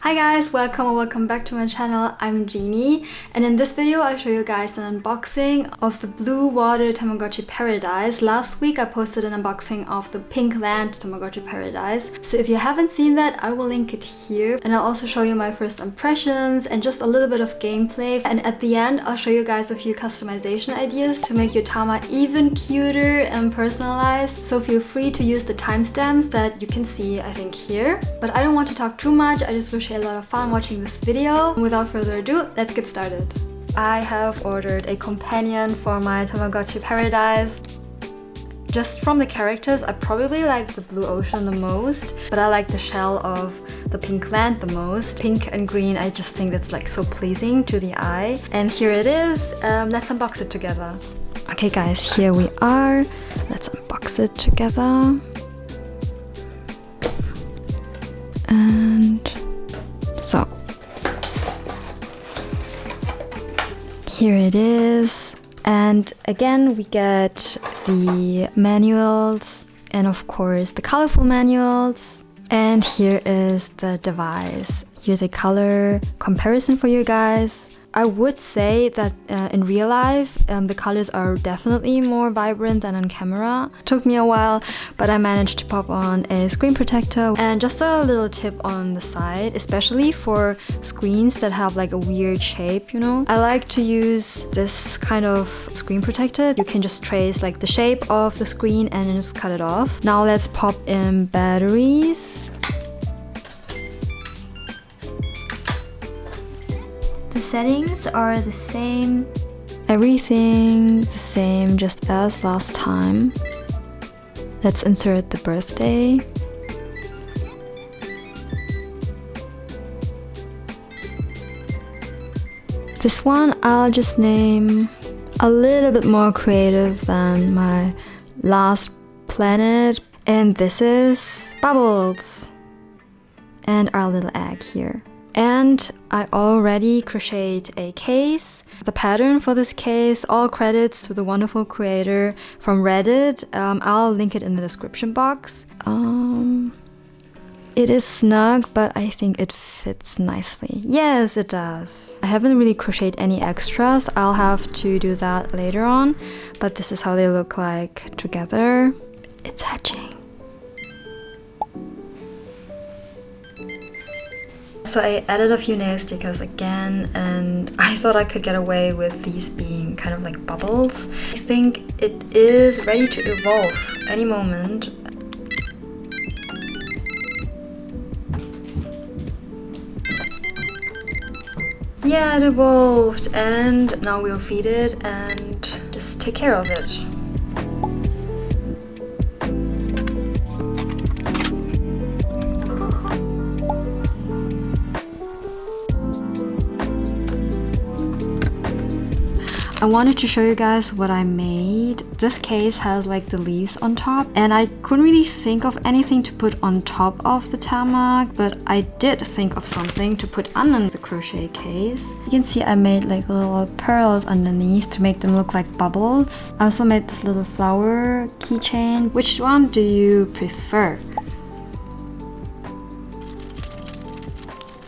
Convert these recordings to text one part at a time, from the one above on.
Hi guys, welcome or welcome back to my channel. I'm Jini, and in this video I'll show you guys an unboxing of the Blue Water Tamagotchi Paradise. Last week I posted an unboxing of the Pink Land Tamagotchi Paradise, so if you haven't seen that I will link it here, and I'll also show you my first impressions and just a little bit of gameplay, and at the end I'll show you guys a few customization ideas to make your Tama even cuter and personalized, so feel free to use the timestamps that you can see I think here. But I don't want to talk too much, I just wish you a lot of fun watching this video. Without further ado, let's get started. I have ordered a companion for my Tamagotchi Paradise. Just from the characters, I probably like the blue ocean the most, but I like the shell of the pink land the most. Pink and green, I just think that's like so pleasing to the eye. And here it is. Let's unbox it together. Okay guys, here we are. Let's unbox it together. And so here it is, and again we get the manuals and of course the colorful manuals, and here is the device. Here's a color comparison for you guys. I would say that in real life the colors are definitely more vibrant than on camera. It took me a while, but I managed to pop on a screen protector. And just a little tip on the side, especially for screens that have like a weird shape, you know, I like to use this kind of screen protector. You can just trace like the shape of the screen and then just cut it off. Now let's pop in batteries. The settings are the same, everything the same just as last time. Let's insert the birthday. This one I'll just name a little bit more creative than my last planet, and this is Bubbles and our little egg here. And I already crocheted a case. The pattern for this case, all credits to the wonderful creator from Reddit. I'll link it in the description box. It is snug, but I think it fits nicely. Yes, it does. I haven't really crocheted any extras. I'll have to do that later on, but this is how they look like together. It's hatching. So I added a few nail stickers again, and I thought I could get away with these being kind of like bubbles. I think it is ready to evolve any moment. Yeah, it evolved, and now we'll feed it and just take care of it. I wanted to show you guys what I made. This case has like the leaves on top, and I couldn't really think of anything to put on top of the Tamag, but I did think of something to put under the crochet case. You can see I made like little pearls underneath to make them look like bubbles. I also made this little flower keychain. Which one do you prefer?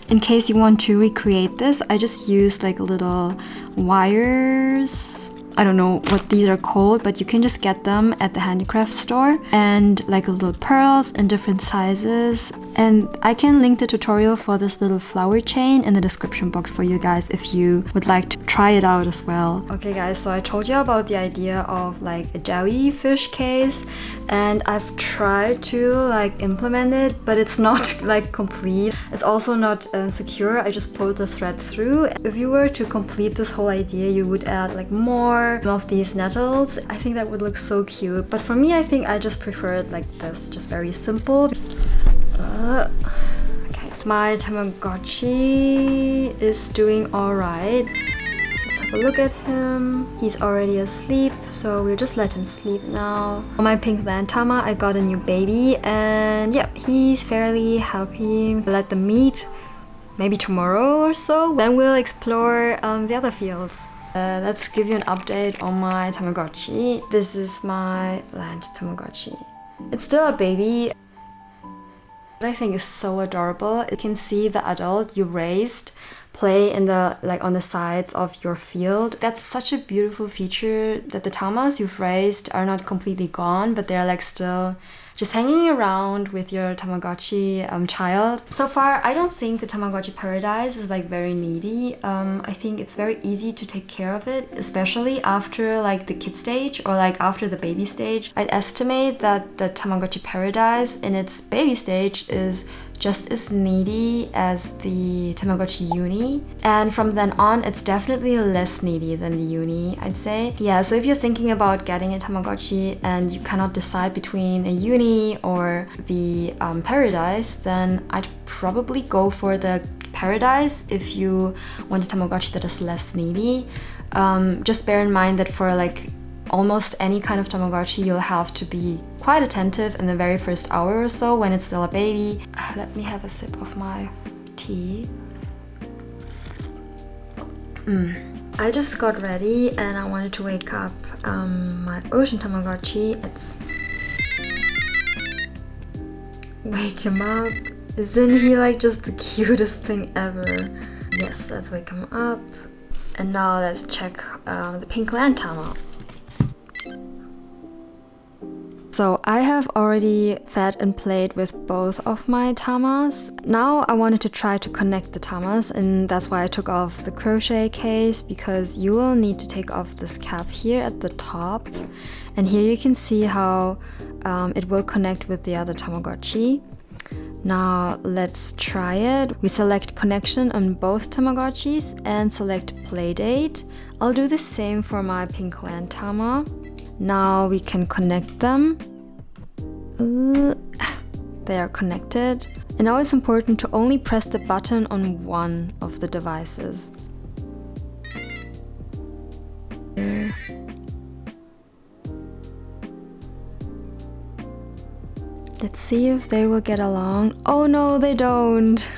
In case you want to recreate this, I just used like little wires. I don't know what these are called, but you can just get them at the handicraft store, and like little pearls in different sizes. And I can link the tutorial for this little flower chain in the description box for you guys if you would like to try it out as well. Okay guys, so I told you about the idea of like a jellyfish case, and I've tried to like implement it, but it's not like complete. It's also not secure. I just pulled the thread through. If you were to complete this whole idea, you would add like more of these nettles. I think that would look so cute, but for me I think I just prefer it like this, just very simple. Okay, my Tamagotchi is doing alright. Let's have a look at him. He's already asleep, so we'll just let him sleep now. On my Pink Land Tama, I got a new baby, and yeah, he's fairly happy. Let them meet maybe tomorrow or so. Then we'll explore the other fields. Let's give you an update on my Tamagotchi. This is my Land Tamagotchi. It's still a baby. What I think is so adorable, you can see the adult you raised play in the on the sides of your field. That's such a beautiful feature, that the tamas you've raised are not completely gone, but they're like still just hanging around with your Tamagotchi child. So far, I don't think the Tamagotchi Paradise is like very needy. I think it's very easy to take care of it, especially after like the kid stage or like after the baby stage. I'd estimate that the Tamagotchi Paradise in its baby stage is just as needy as the Tamagotchi Uni, and from then on it's definitely less needy than the Uni, I'd say. Yeah, so if you're thinking about getting a Tamagotchi and you cannot decide between a Uni or the Paradise, then I'd probably go for the Paradise if you want a Tamagotchi that is less needy. Just bear in mind that for like almost any kind of Tamagotchi, you'll have to be quite attentive in the very first hour or so when it's still a baby. Let me have a sip of my tea. I just got ready and I wanted to wake up my ocean Tamagotchi. Wake him up. Isn't he like just the cutest thing ever? Yes, let's wake him up. And now let's check the pink land tama. So I have already fed and played with both of my tamas. Now I wanted to try to connect the tamas, and that's why I took off the crochet case, because you will need to take off this cap here at the top. And here you can see how it will connect with the other Tamagotchi. Now let's try it. We select connection on both Tamagotchis and select playdate. I'll do the same for my pink land tama. Now we can connect them. They are connected. And now it's important to only press the button on one of the devices. Let's see if they will get along. Oh no, they don't!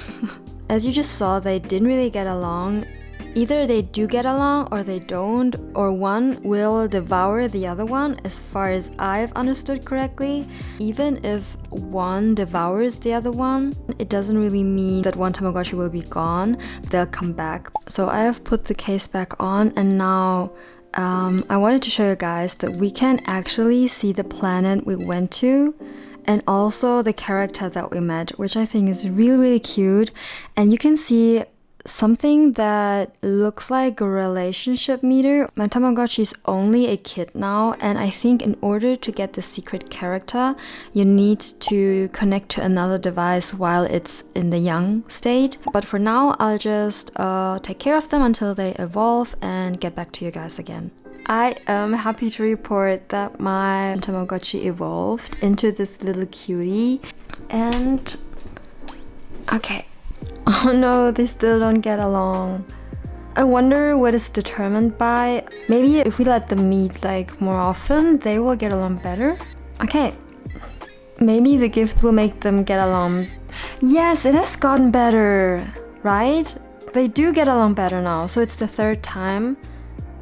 As you just saw, they didn't really get along. Either they do get along or they don't, or one will devour the other one, as far as I've understood correctly. Even if one devours the other one, it doesn't really mean that one Tamagotchi will be gone, but they'll come back. So I have put the case back on, and now I wanted to show you guys that we can actually see the planet we went to, and also the character that we met, which I think is really, really cute. And you can see something that looks like a relationship meter. My Tamagotchi is only a kid now, and I think in order to get the secret character, you need to connect to another device while it's in the young state. But for now, I'll just take care of them until they evolve and get back to you guys again. I am happy to report that my Tamagotchi evolved into this little cutie. And okay. Oh no, they still don't get along. I wonder what is determined by. Maybe if we let them meet like more often, they will get along better. Okay, maybe the gifts will make them get along. Yes, it has gotten better, right? They do get along better now, so it's the third time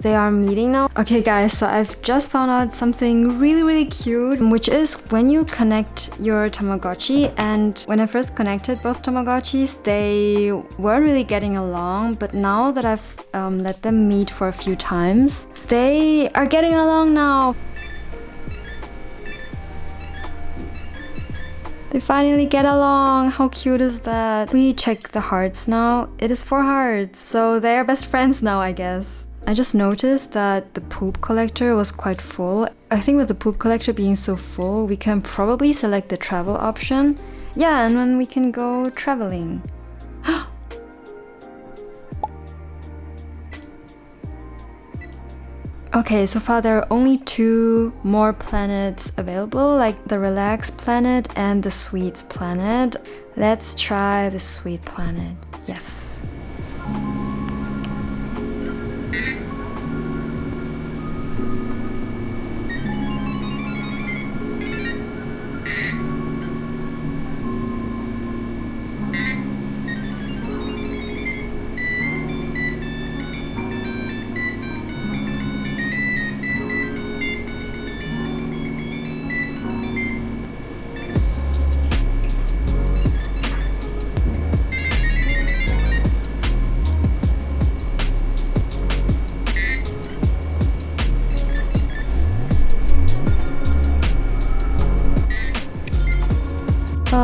they are meeting now. Okay guys, so I've just found out something really, really cute, which is when you connect your Tamagotchi. And when I first connected both Tamagotchis, they were really getting along, but now that I've let them meet for a few times, they are getting along now. They finally get along. How cute is that? We check the hearts now. It is 4 hearts, so they are best friends now, I guess. I just noticed that the poop collector was quite full. I think with the poop collector being so full, we can probably select the travel option. Yeah, and then we can go traveling. Okay, so far there are only 2 more planets available, like the Relax planet and the Sweets planet. Let's try the Sweet planet. Yes.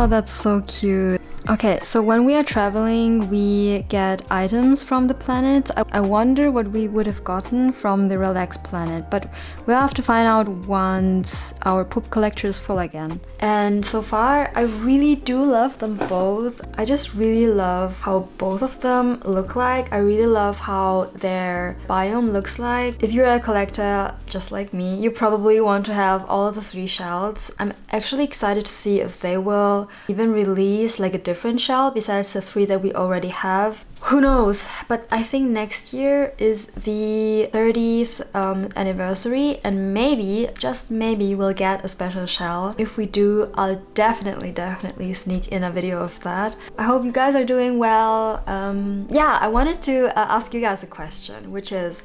Oh, that's so cute. Okay, so when we are traveling, we get items from the planets. I wonder what we would have gotten from the Relax planet, but we'll have to find out once our poop collector is full again. And so far, I really do love them both. I just really love how both of them look like. I really love how their biome looks like. If you're a collector just like me, you probably want to have all of the 3 shells. I'm actually excited to see if they will even release like a different shell besides the 3 that we already have. Who knows? But I think next year is the 30th anniversary, and maybe, just maybe, we'll get a special shell. If we do, I'll definitely sneak in a video of that. I hope you guys are doing well. Yeah, I wanted to ask you guys a question, which is,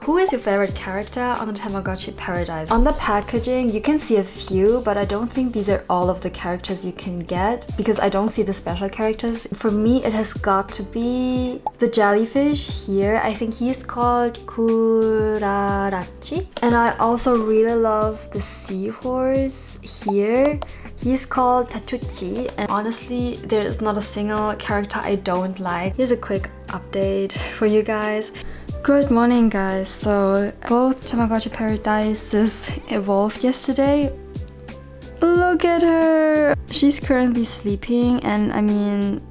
who is your favorite character on the Tamagotchi Paradise? On the packaging, you can see a few, but I don't think these are all of the characters you can get because I don't see the special characters. For me, it has got to be the jellyfish here. I think he's called Kurarachi. And I also really love the seahorse here. He's called Tachuchi, and honestly, there is not a single character I don't like. Here's a quick update for you guys. Good morning, guys. So both Tamagotchi Paradises evolved yesterday. Look at her! She's currently sleeping, and I mean,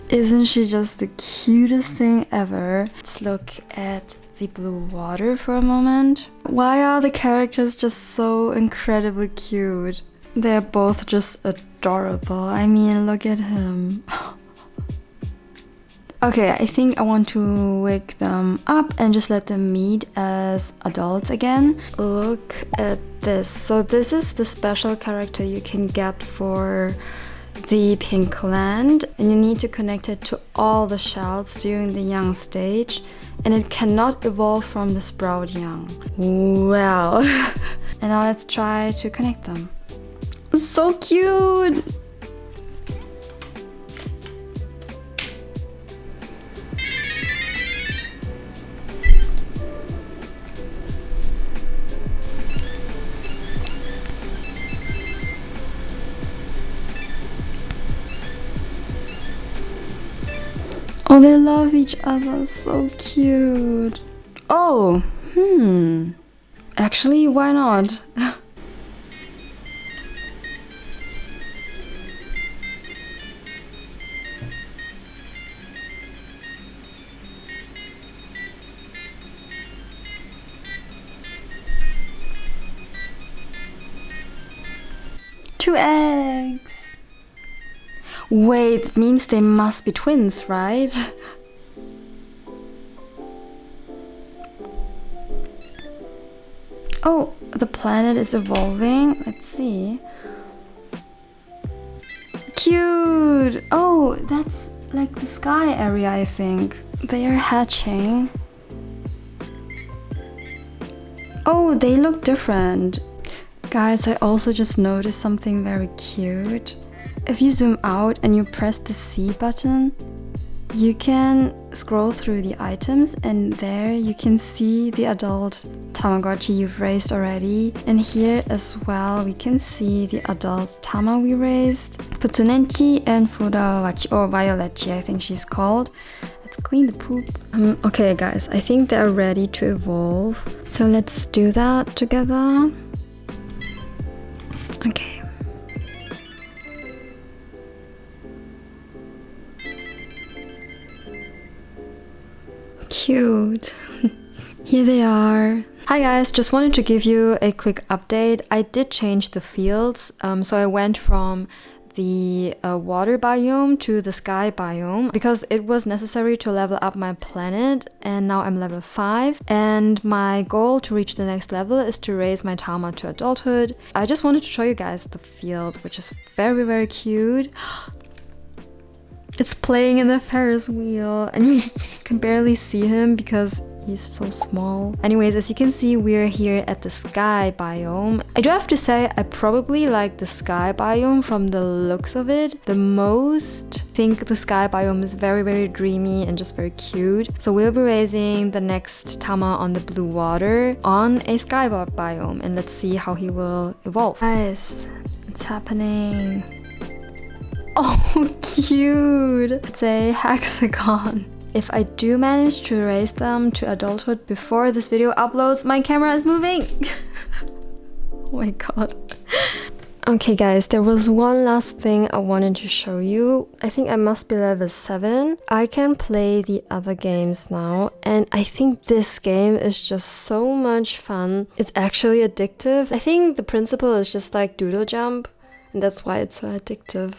isn't she just the cutest thing ever? Let's look at the blue water for a moment. Why are the characters just so incredibly cute? They're both just adorable. I mean, look at him. Okay, I think I want to wake them up and just let them meet as adults again. Look at this. So this is the special character you can get for the pink land, and you need to connect it to all the shells during the young stage, and it cannot evolve from the sprout young. Well, and now let's try to connect them. So cute! Oh, they love each other, so cute. Oh, actually, why not? Two eggs. Wait, it means they must be twins, right? Oh, the planet is evolving. Let's see. Cute! Oh, that's like the sky area, I think. They are hatching. Oh, they look different. Guys, I also just noticed something very cute. If you zoom out and you press the C button, you can scroll through the items, and there you can see the adult Tamagotchi you've raised already. And here as well we can see the adult Tama we raised, Putsunenchi and Furawachi, or Violetchi I think she's called. Let's clean the poop. Okay guys, I think they're ready to evolve. So let's do that together. Okay. Cute. Here they are. Hi guys, just wanted to give you a quick update. I did change the fields, so I went from the water biome to the sky biome because it was necessary to level up my planet, and now I'm level 5, and my goal to reach the next level is to raise my Tama to adulthood. I just wanted to show you guys the field, which is very cute. It's playing in the Ferris wheel, and you can barely see him because He's so small. Anyways, as you can see, we're here at the sky biome. I do have to say, I probably like the sky biome from the looks of it the most. I think the sky biome is very, very dreamy and just very cute. So we'll be raising the next Tama on the blue water on a sky biome, and let's see how he will evolve. Guys, it's happening. Oh, cute! It's a hexagon. If I do manage to raise them to adulthood before this video uploads, my camera is moving! Oh my god. Okay guys, there was one last thing I wanted to show you. I think I must be level 7. I can play the other games now, and I think this game is just so much fun. It's actually addictive. I think the principle is just like doodle jump, and that's why it's so addictive.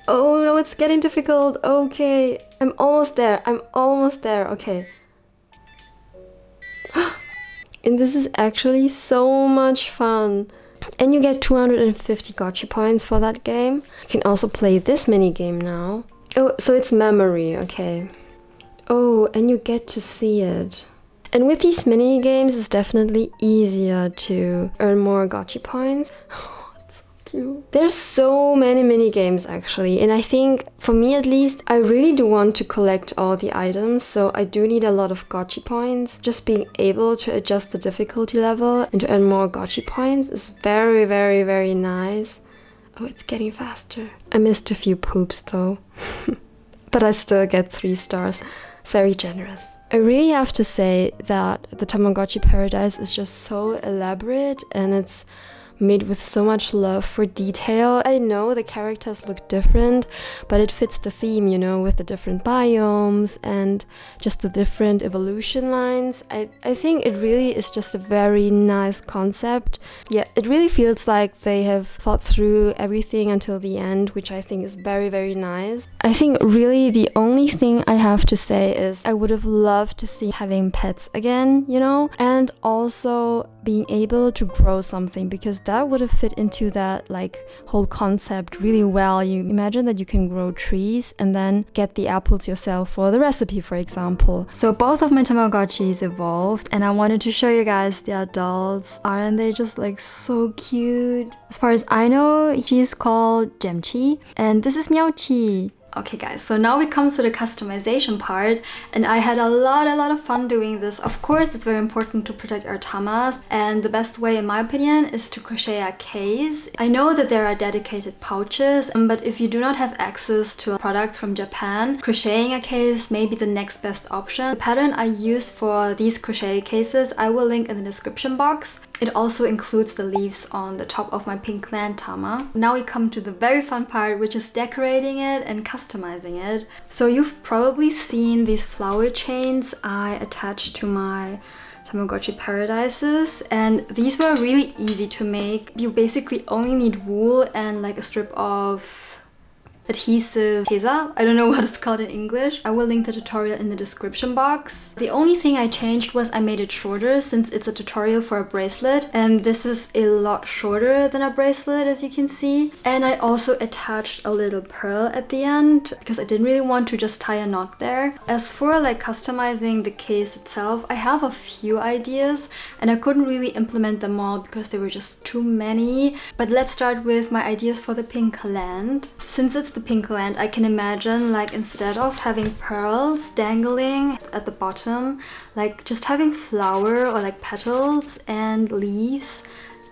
Oh no, it's getting difficult. Okay, I'm almost there. Okay. And this is actually so much fun. And you get 250 gotcha points for that game. You can also play this mini game now. Oh, so it's memory, okay. Oh, and you get to see it. And with these mini games, it's definitely easier to earn more gotcha points. There's so many mini games actually, and I think for me at least I really do want to collect all the items, so I do need a lot of gotcha points. Just being able to adjust the difficulty level and to earn more gotcha points is very, very, very nice. Oh, it's getting faster. I missed a few poops though. But I still get 3 stars. It's very generous. I really have to say that the Tamagotchi Paradise is just so elaborate, and it's made with so much love for detail. I know the characters look different, but it fits the theme, you know, with the different biomes and just the different evolution lines. I think it really is just a very nice concept. Yeah, it really feels like they have thought through everything until the end, which I think is very, very nice. I think really the only thing I have to say is I would have loved to see having pets again, you know, and also being able to grow something, because that would have fit into that like whole concept really well. You imagine that you can grow trees and then get the apples yourself for the recipe, for example. So both of my Tamagotchis evolved, and I wanted to show you guys the adults. Aren't they just like so cute? As far as I know, she's called Gemchi, and this is Miaochi. Okay guys, so now we come to the customization part, and I had a lot of fun doing this. Of course, it's very important to protect our tamas, and the best way in my opinion is to crochet a case. I know that there are dedicated pouches, but if you do not have access to products from Japan, crocheting a case may be the next best option. The pattern I used for these crochet cases I will link in the description box. It also includes the leaves on the top of my pink land tama. Now we come to the very fun part, which is decorating it and customizing it. So you've probably seen these flower chains I attached to my Tamagotchi Paradises, and these were really easy to make. You basically only need wool and like a strip of adhesive tesa. I don't know what it's called in English. I will link the tutorial in the description box. The only thing I changed was I made it shorter, since it's a tutorial for a bracelet, and this is a lot shorter than a bracelet, as you can see. And I also attached a little pearl at the end because I didn't really want to just tie a knot there. As for like customizing the case itself, I have a few ideas and I couldn't really implement them all because there were just too many. But let's start with my ideas for the pink land. Since it's the pink land, I can imagine like instead of having pearls dangling at the bottom, like just having flower or like petals and leaves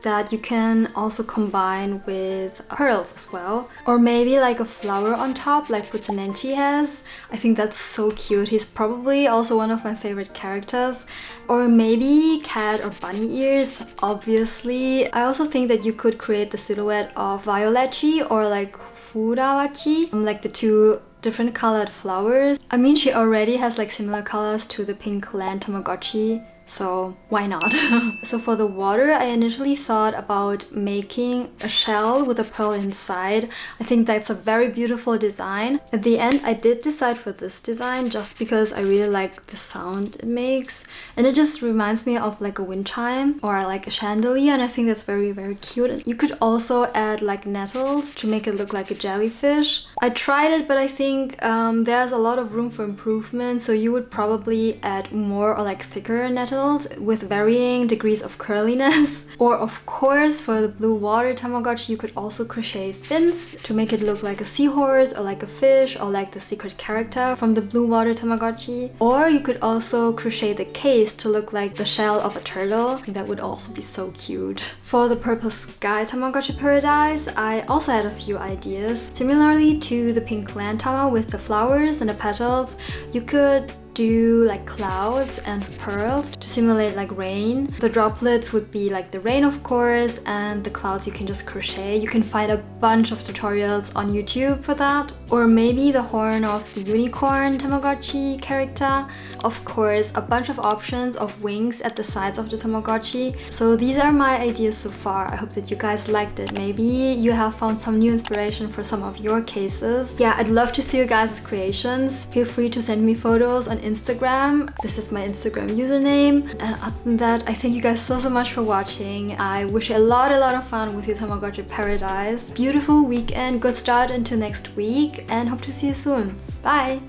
that you can also combine with pearls as well. Or maybe like a flower on top like Putsunenchi has. I think that's so cute. He's probably also one of my favorite characters. Or maybe cat or bunny ears, obviously. I also think that you could create the silhouette of Violetchi or like Furawachi, like the two different colored flowers. I mean, she already has like similar colors to the pink land Tamagotchi, so why not? So for the water, I initially thought about making a shell with a pearl inside. I think that's a very beautiful design. At the end, I did decide for this design just because I really like the sound it makes, and it just reminds me of like a wind chime or like a chandelier, and I think that's very, very cute. You could also add like nettles to make it look like a jellyfish. I tried it, but I think there's a lot of room for improvement, so you would probably add more or like thicker nettles with varying degrees of curliness. Or of course, for the Blue Water Tamagotchi, you could also crochet fins to make it look like a seahorse or like a fish or like the secret character from the Blue Water Tamagotchi. Or you could also crochet the case to look like the shell of a turtle. That would also be so cute. For the Purple Sky Tamagotchi Paradise, I also had a few ideas. Similarly to the pink lantama with the flowers and the petals, you could do like clouds and pearls to simulate like rain. The droplets would be like the rain, of course, and the clouds you can just crochet. You can find a bunch of tutorials on YouTube for that. Or maybe the horn of the unicorn Tamagotchi character. Of course, a bunch of options of wings at the sides of the Tamagotchi. So these are my ideas so far. I hope that you guys liked it. Maybe you have found some new inspiration for some of your cases. Yeah, I'd love to see you guys' creations. Feel free to send me photos on Instagram. This is my Instagram username. And other than that, I thank you guys so much for watching. I wish you a lot of fun with your Tamagotchi Paradise. Beautiful weekend, good start into next week, and hope to see you soon. Bye!